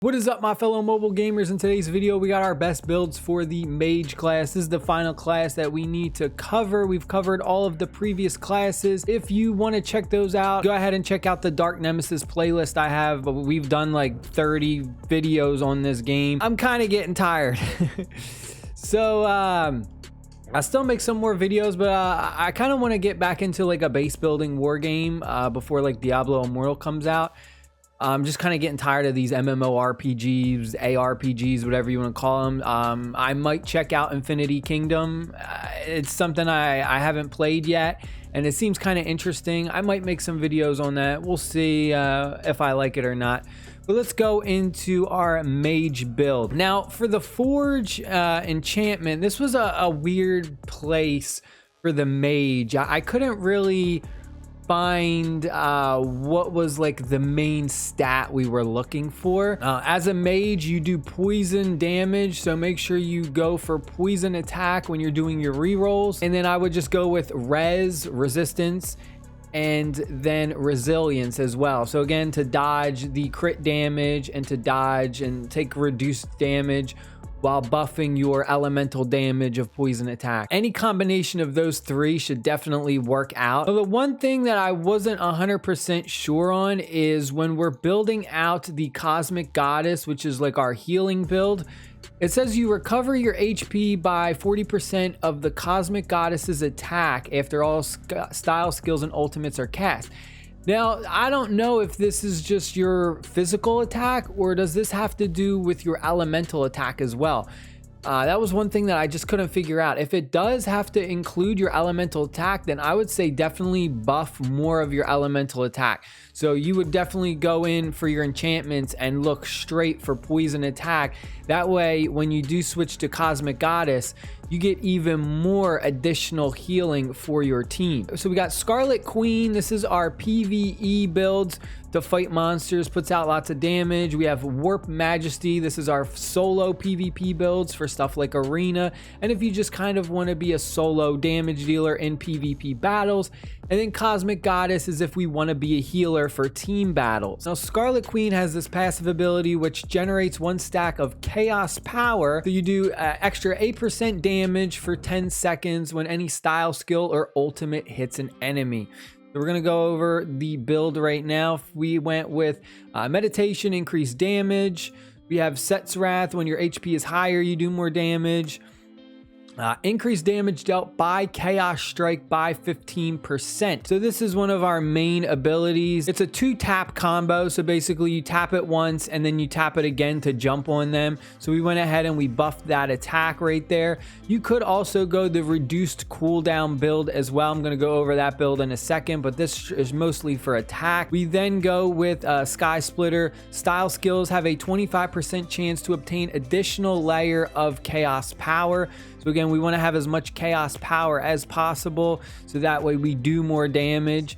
What is up, my fellow mobile gamers? In today's video we got our best builds for the Mage class. This is the final class that we need to cover. We've covered all of the previous classes. If you want to check those out, go ahead and check out the Dark Nemesis playlist I have. But we've done like 30 videos on this game. I'm kind of getting tired. So I still make some more videos, but I kind of want to get back into like a base building war game before like Diablo Immortal comes out. I'm just kind of getting tired of these MMORPGs, ARPGs, whatever you want to call them. I might check out Infinity Kingdom. It's something I haven't played yet, and it seems kind of interesting. I might make some videos on that. We'll see if I like it or not. But let's go into our Mage build. Now, for the Forge enchantment, this was a weird place for the Mage. I couldn't really find what was like the main stat we were looking for. As a mage, you do poison damage, so make sure you go for poison attack when you're doing your rerolls. And then I would just go with resistance, and then resilience as well. So again, to dodge the crit damage and to dodge and take reduced damage while buffing your elemental damage of poison attack. Any combination of those three should definitely work out. So the one thing that I wasn't 100% sure on is when we're building out the Cosmic Goddess, which is like our healing build, it says you recover your HP by 40% of the Cosmic Goddess's attack after all style skills and ultimates are cast. Now, I don't know if this is just your physical attack or does this have to do with your elemental attack as well? That was one thing that I just couldn't figure out. If it does have to include your elemental attack, then I would say definitely buff more of your elemental attack. So you would definitely go in for your enchantments and look straight for poison attack. That way, when you do switch to Cosmic Goddess, you get even more additional healing for your team. So we got Scarlet Queen. This is our PvE builds to fight monsters, puts out lots of damage. We have Warp Majesty. This is our solo PvP builds for stuff like Arena. And if you just kind of want to be a solo damage dealer in PvP battles. And then Cosmic Goddess is if we want to be a healer for team battles. Now, Scarlet Queen has this passive ability which generates one stack of Chaos Power. So you do extra 8% damage for 10 seconds when any style skill or ultimate hits an enemy. So we're going to go over the build right now. We went with Meditation, increased damage. We have Set's Wrath. When your HP is higher, you do more damage. Increased damage dealt by Chaos Strike by 15%. So this is one of our main abilities. It's a 2-tap combo. So basically you tap it once and then you tap it again to jump on them. So we went ahead and we buffed that attack right there. You could also go the reduced cooldown build as well. I'm going to go over that build in a second, but this is mostly for attack. We then go with Sky Splitter. Style skills have a 25% chance to obtain additional layer of Chaos Power. So again, we want to have as much Chaos Power as possible, so that way we do more damage.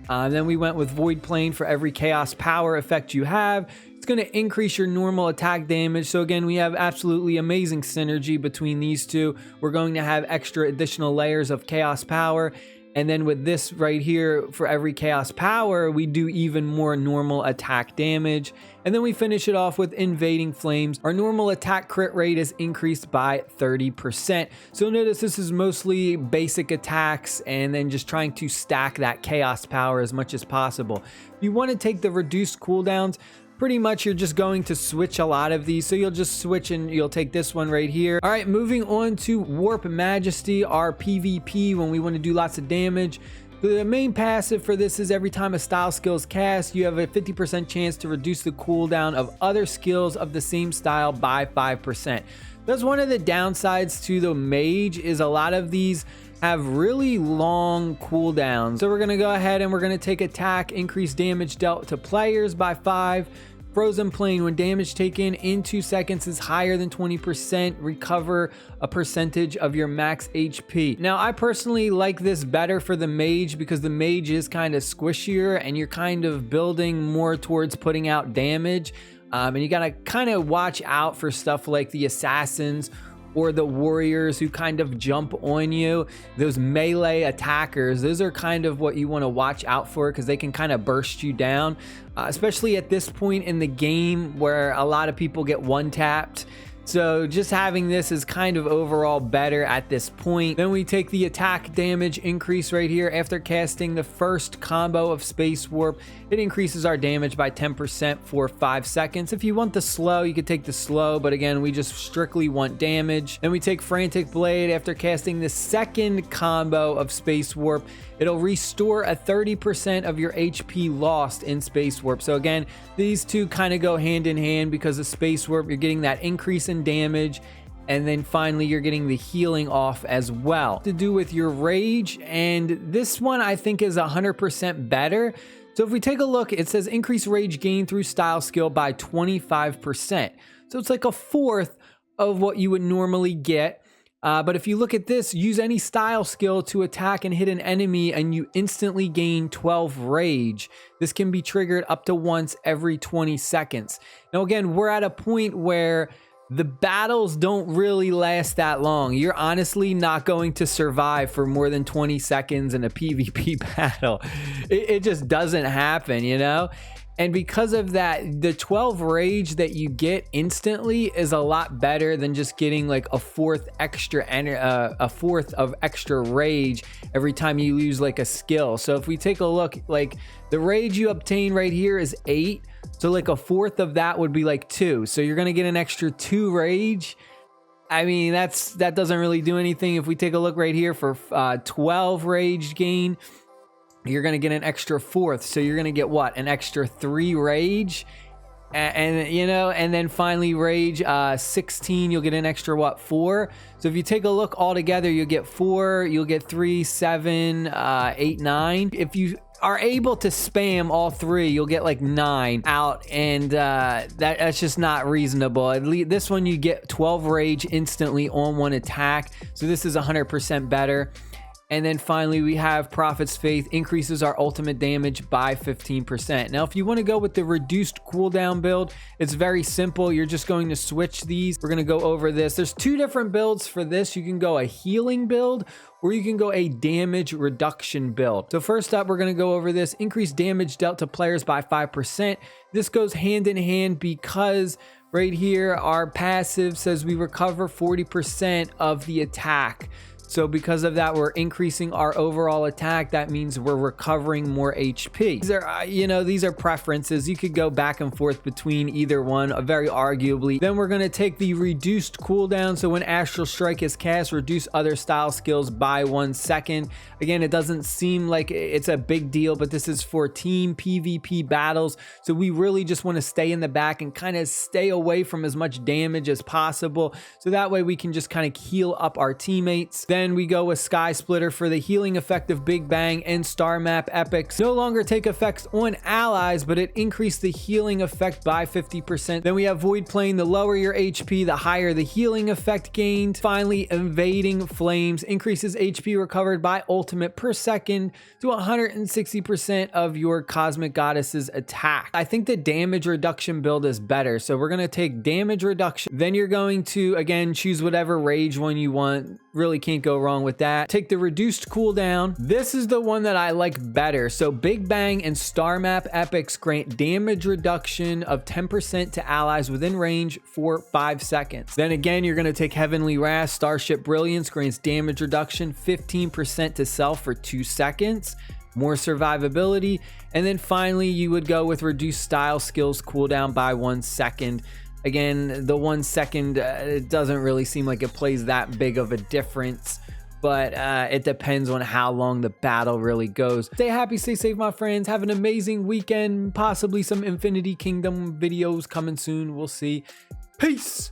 Then we went with Void Plane. For every Chaos Power effect you have, it's going to increase your normal attack damage. So again, we have absolutely amazing synergy between these two. We're going to have extra additional layers of Chaos Power. And then with this right here, for every Chaos Power, we do even more normal attack damage. And then we finish it off with Invading Flames. Our normal attack crit rate is increased by 30%. So notice this is mostly basic attacks and then just trying to stack that Chaos Power as much as possible. If you want to take the reduced cooldowns, pretty much you're just going to switch a lot of these. So you'll just switch and you'll take this one right here. All right, moving on to Warp Majesty, our PvP when we want to do lots of damage. The main passive for this is every time a style skill is cast, you have a 50% chance to reduce the cooldown of other skills of the same style by 5%. That's one of the downsides to the Mage, is a lot of these have really long cooldowns. So we're going to go ahead and we're going to take attack, increase damage dealt to players by 5. Frozen Plane, when damage taken in 2 seconds is higher than 20%, recover a percentage of your max HP. Now, I personally like this better for the Mage because the Mage is kind of squishier and you're kind of building more towards putting out damage. And you gotta kind of watch out for stuff like the Assassins or the warriors who kind of jump on you, those melee attackers, those are kind of what you want to watch out for because they can kind of burst you down, especially at this point in the game where a lot of people get one tapped. So just having this is kind of overall better at this point. Then we take the attack damage increase right here. After casting the first combo of Space Warp, it increases our damage by 10% for 5 seconds. If you want the slow, you could take the slow, but again, we just strictly want damage. Then we take Frantic Blade. After casting the second combo of Space Warp, it'll restore a 30% of your HP lost in Space Warp. So again, these two kind of go hand in hand because of Space Warp, you're getting that increase in damage, and then finally you're getting the healing off as well. To do with your rage, and this one I think is 100% better. So if we take a look, it says increase rage gain through style skill by 25%. So it's like a fourth of what you would normally get. But if you look at this, use any style skill to attack and hit an enemy and you instantly gain 12 rage. This can be triggered up to once every 20 seconds. Now again, we're at a point where the battles don't really last that long. You're honestly not going to survive for more than 20 seconds in a PvP battle. It just doesn't happen, you know? And because of that, the 12 rage that you get instantly is a lot better than just getting like a fourth of extra rage every time you use like a skill. So if we take a look, like the rage you obtain right here is 8. So like a fourth of that would be like 2. So you're gonna get an extra 2 rage. I mean, that doesn't really do anything. If we take a look right here for 12 rage gain, you're going to get an extra fourth. So you're going to get what? An extra 3 rage. And you know, and then finally rage 16, you'll get an extra what? 4. So if you take a look all together, you'll get 4, you'll get 3, 7, 8, 9. If you are able to spam all 3, you'll get like 9 out, and that's just not reasonable. At least this one you get 12 rage instantly on one attack. So this is 100% better. And then finally, we have Prophet's Faith, increases our ultimate damage by 15%. Now, if you want to go with the reduced cooldown build, it's very simple. You're just going to switch these. We're going to go over this. There's 2 different builds for this. You can go a healing build, or you can go a damage reduction build. So first up, we're going to go over this. Increase damage dealt to players by 5%. This goes hand in hand because right here, our passive says we recover 40% of the attack. So because of that, we're increasing our overall attack. That means we're recovering more HP. These are, these are preferences. You could go back and forth between either one, very arguably. Then we're going to take the reduced cooldown. So when Astral Strike is cast, reduce other style skills by 1 second. Again, it doesn't seem like it's a big deal, but this is for team PvP battles. So we really just want to stay in the back and kind of stay away from as much damage as possible. So that way we can just kind of heal up our teammates. Then we go with Sky Splitter for the healing effect of Big Bang and Star Map Epics. No longer take effects on allies, but it increased the healing effect by 50%. Then we have Void Plane. The lower your HP, the higher the healing effect gained. Finally, Invading Flames increases HP recovered by ultimate per second to 160% of your Cosmic Goddess's attack. I think the damage reduction build is better. So we're going to take damage reduction. Then you're going to, again, choose whatever rage one you want. Really can't go wrong with that. Take the reduced cooldown. This is the one that I like better. So Big Bang and Star Map Epics grant damage reduction of 10% to allies within range for 5 seconds. Then again, you're going to take Heavenly Wrath. Starship Brilliance grants damage reduction 15% to self for 2 seconds. More survivability. And then finally, you would go with reduced style skills cooldown by 1 second. Again, the 1 second, it doesn't really seem like it plays that big of a difference, but it depends on how long the battle really goes. Stay happy, stay safe, my friends. Have an amazing weekend. Possibly some Infinity Kingdom videos coming soon. We'll see. Peace.